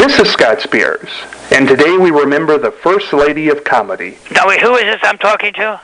This is Scott Spears, and today we remember the First Lady of Comedy. Now, wait, who is this I'm talking to?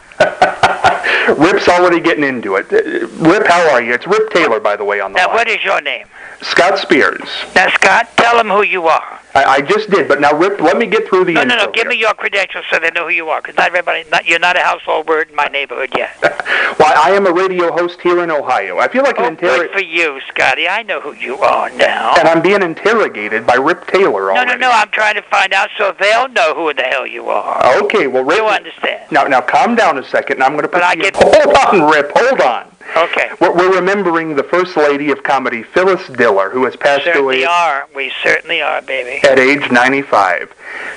Rip's already getting into it. Rip, how are you? It's Rip Taylor, by the way, on the line. Now, what is your name? Scott Spears. Now, Scott, tell them who you are. I just did, but now, Rip, let me get through the intro. No, give me your credentials so they know who you are, because not everybody, you're not a household word in my neighborhood yet. Well, I am a radio host here in Ohio. I feel like an good for you, Scotty. I know who you are now. And I'm being interrogated by Rip Taylor already. No, I'm trying to find out so they'll know who the hell you are. Okay, well, Rip... You understand. Now, calm down a second, and I'm going to put you... Hold on, Rip, hold on. Okay. We're remembering the First Lady of Comedy, Phyllis Diller, who has passed away. We certainly are, baby. At age 95.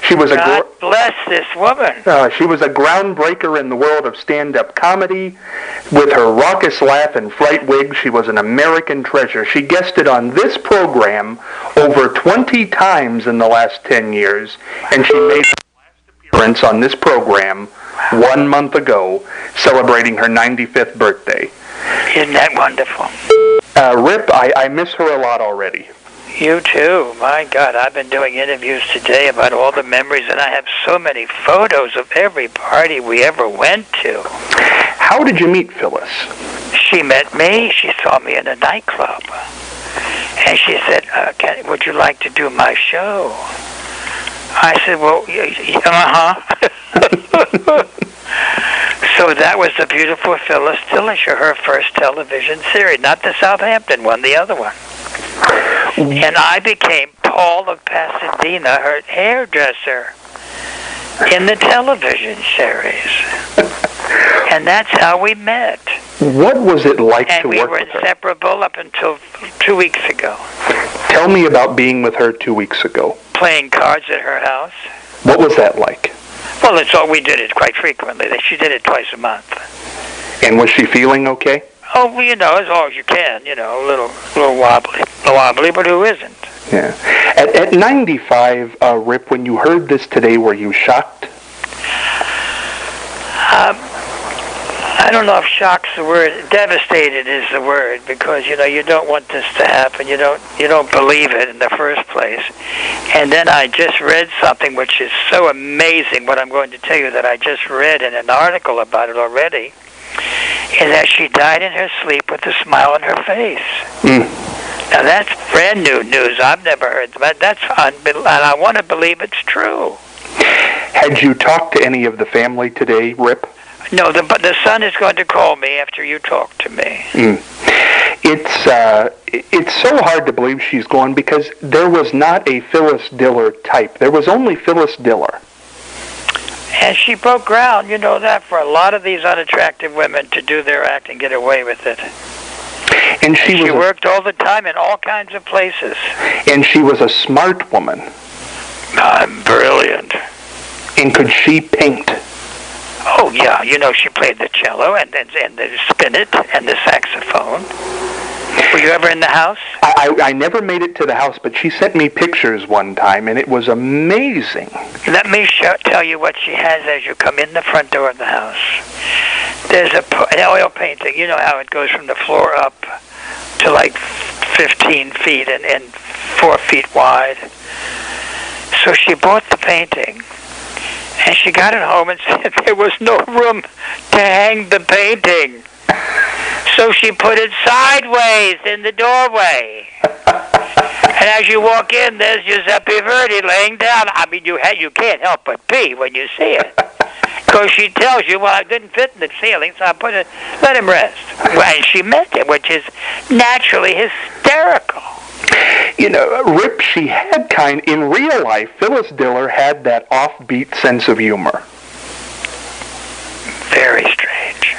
She was God bless this woman. She was a groundbreaker in the world of stand-up comedy. With her raucous laugh and fright wig, she was an American treasure. She guested on this program over 20 times in the last 10 years, and she made her last appearance on this program 1 month ago, celebrating her 95th birthday. Isn't that wonderful? Rip, I miss her a lot already. You too. My God, I've been doing interviews today about all the memories, and I have so many photos of every party we ever went to. How did you meet Phyllis? She met me. She saw me in a nightclub. And she said, would you like to do my show? I said, well, So that was the beautiful Phyllis Diller, her first television series, not the Southampton one, the other one. And I became Paul of Pasadena, her hairdresser, in the television series. And that's how we met. What was it like to work with her? And we were inseparable up until 2 weeks ago. Tell me about being with her 2 weeks ago. Playing cards at her house. What was that like? Well, we did it quite frequently. She did it twice a month. And was she feeling okay? Oh, well, as long as you can, a little wobbly, but who isn't? Yeah. At 95, Rip, when you heard this today, were you shocked? I don't know if shock's the word. Devastated is the word, because you don't want this to happen. You don't believe it in the first place. And then I just read something which is so amazing. What I'm going to tell you that I just read in an article about it already is that she died in her sleep with a smile on her face. Now that's brand new news. I've never heard that. That's unbelievable, and I want to believe it's true. Had you talked to any of the family today, Rip? No, the son is going to call me after you talk to me. It's so hard to believe she's gone because there was not a Phyllis Diller type. There was only Phyllis Diller. And she broke ground, you know that, for a lot of these unattractive women to do their act and get away with it. And she worked all the time in all kinds of places. And she was a smart woman. Brilliant. And could she paint? Oh, yeah. She played the cello and the spinet and the saxophone. Were you ever in the house? I never made it to the house, but she sent me pictures one time, and it was amazing. Let me tell you what she has as you come in the front door of the house. There's an oil painting. You know how it goes from the floor up to like 15 feet and 4 feet wide. So she bought the painting. And she got it home and said there was no room to hang the painting. So she put it sideways in the doorway. And as you walk in, there's Giuseppe Verdi laying down. I mean, you can't help but pee when you see it. Because she tells you, well, it didn't fit in the ceiling, so I let him rest. Well, and she meant it, which is naturally hysterical. Rip, she had in real life, Phyllis Diller had that offbeat sense of humor. Very strange.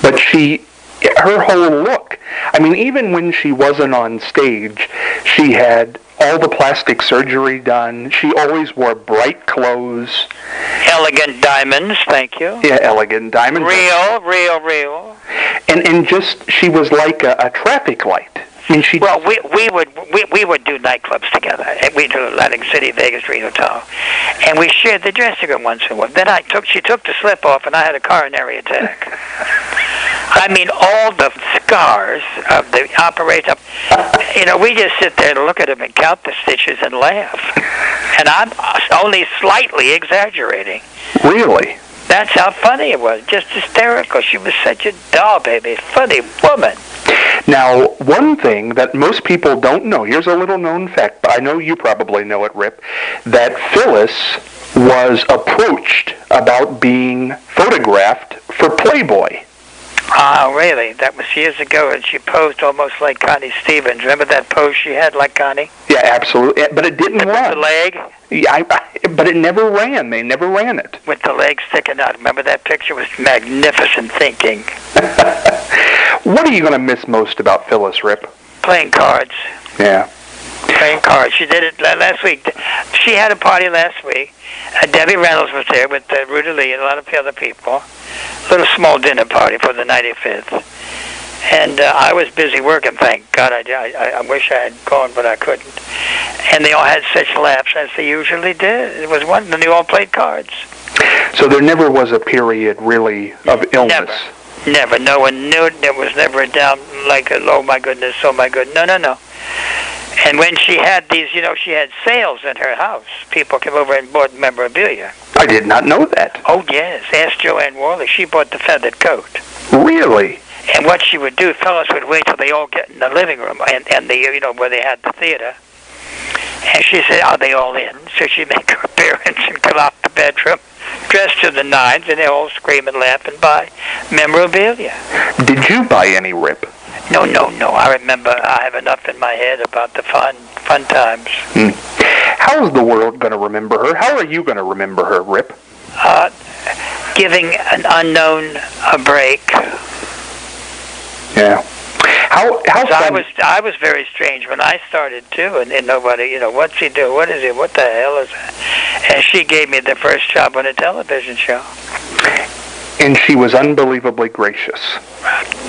But her whole look, I mean, even when she wasn't on stage, she had all the plastic surgery done. She always wore bright clothes. Elegant diamonds, thank you. Yeah, elegant diamonds. Real. And just, she was like a traffic light. I mean, we would do nightclubs together. We do Atlantic City, Vegas, Reno, Tahoe, and we shared the dressing room once in a while. Then she took the slip off, and I had a coronary attack. I mean, all the scars of the operation. We just sit there and look at them and count the stitches and laugh. And I'm only slightly exaggerating. Really? That's how funny it was. Just hysterical. She was such a doll, baby. Funny woman. Now, one thing that most people don't know, here's a little known fact, but I know you probably know it, Rip, that Phyllis was approached about being photographed for Playboy. Oh, really? That was years ago, and she posed almost like Connie Stevens. Remember that pose she had like Connie? Yeah, absolutely. But it didn't run. With the leg? Yeah, but it never ran. They never ran it. With the leg sticking out. Remember that picture? Was magnificent thinking. What are you going to miss most about Phyllis, Rip? Playing cards. Yeah. Playing cards. She did it last week. She had a party last week. Debbie Reynolds was there with Rudy Lee and a lot of other people. A little small dinner party for the 95th. And I was busy working, thank God. I wish I had gone, but I couldn't. And they all had such laughs as they usually did. It was one, and they all played cards. So there never was a period, really, of illness? Never. No one knew it. There was never a down like, oh my goodness, oh my goodness. No. And when she had these, she had sales in her house. People came over and bought memorabilia. I did not know that. Oh, yes. Ask Joanne Worley. She bought the feathered coat. Really? And what she would do, Phyllis would wait till they all get in the living room and the, where they had the theater. And she said, are they all in? So she'd make her appearance and come out the bedroom, dressed to the nines, and they all scream and laugh and buy memorabilia. Did you buy any, Rip? No. I remember I have enough in my head about the fun times. How is the world going to remember her? How are you going to remember her, Rip? Giving an unknown a break. Yeah. How I was very strange when I started too, and nobody, what's he do? What is he? What the hell is that? And she gave me the first job on a television show. And she was unbelievably gracious.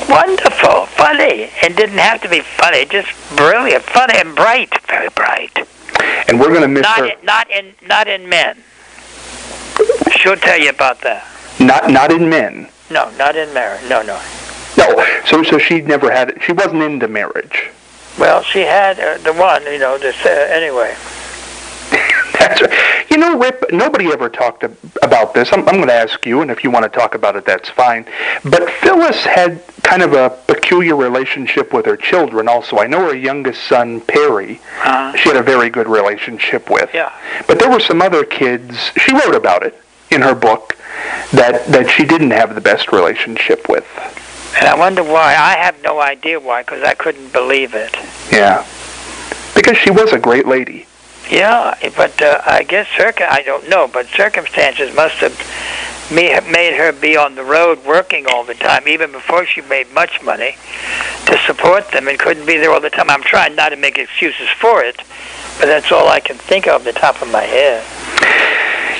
Wonderful, funny, and didn't have to be funny, just brilliant, funny and bright, very bright. And we're going to miss her. Not in Men. She'll tell you about that. Not in Men. No, not in marriage. No. No, so she never had it. She wasn't into marriage. Well, she had the one, anyway. That's right. Rip, nobody ever talked about this. I'm going to ask you, and if you want to talk about it, that's fine. But Phyllis had kind of a peculiar relationship with her children also. I know her youngest son, Perry, she had a very good relationship with. Yeah. But there were some other kids, she wrote about it in her book, that she didn't have the best relationship with. And I wonder why. I have no idea why, because I couldn't believe it. Yeah. Because she was a great lady. Yeah, but I guess I don't know, but circumstances must have made her be on the road working all the time, even before she made much money, to support them and couldn't be there all the time. I'm trying not to make excuses for it, but that's all I can think of the top of my head.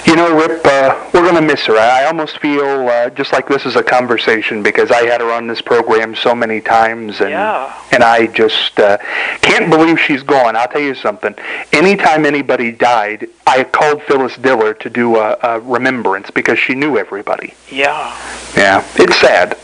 Rip, we're going to miss her. I almost feel just like this is a conversation because I had her on this program so many times, and I just can't believe she's gone. I'll tell you something. Anytime anybody died, I called Phyllis Diller to do a remembrance because she knew everybody. Yeah. Yeah, it's sad.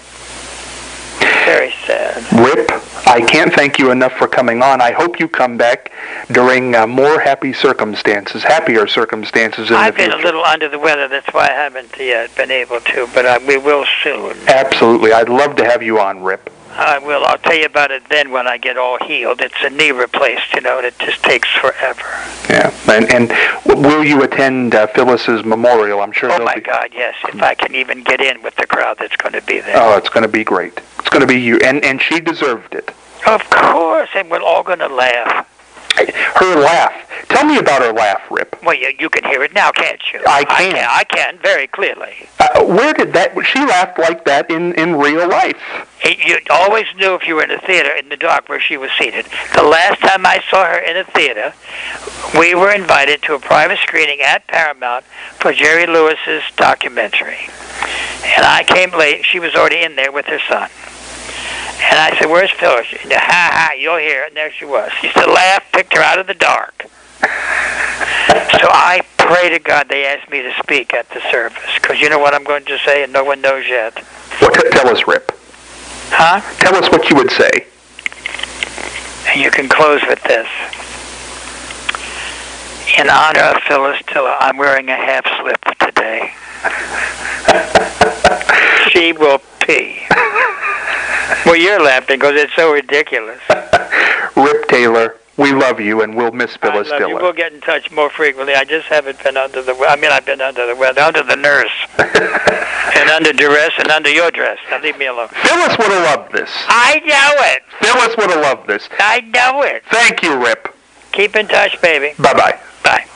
Very sad. Rip, I can't thank you enough for coming on. I hope you come back during more happier circumstances in the future. I've been a little under the weather, that's why I haven't yet been able to, but we will soon. Absolutely. I'd love to have you on, Rip. I will. I'll tell you about it then when I get all healed. It's a knee replaced, and it just takes forever. Yeah. And will you attend Phyllis's memorial? I'm sure. Oh, my God, yes. If I can even get in with the crowd that's going to be there. Oh, it's going to be great. It's going to be you. And she deserved it. Of course. And we're all going to laugh. Her laugh. Tell me about her laugh, Rip. Well, you can hear it now, can't you? I can. I can, very clearly. Where did that... She laughed like that in real life. You always knew if you were in a theater in the dark where she was seated. The last time I saw her in a theater, we were invited to a private screening at Paramount for Jerry Lewis's documentary. And I came late. She was already in there with her son. And I said, where's Phyllis? She said, ha, you'll hear it. And there she was. She used to laugh, picked her out of the dark. So I pray to God they asked me to speak at the service. Because you know what I'm going to say, and no one knows yet. Well, tell us, Rip. Huh? Tell us what you would say. And you can close with this. In honor of Phyllis Diller, I'm wearing a half slip today. She will pee. Well, you're laughing because it's so ridiculous. Rip Taylor, we love you, and we'll miss Phyllis Diller. You. We'll get in touch more frequently. I just haven't been under the weather. I mean, I've been under the weather, under the nurse, and under duress, and under your dress. Now, leave me alone. Phyllis would have loved this. I know it. Phyllis would have loved this. I know it. Thank you, Rip. Keep in touch, baby. Bye-bye. Bye.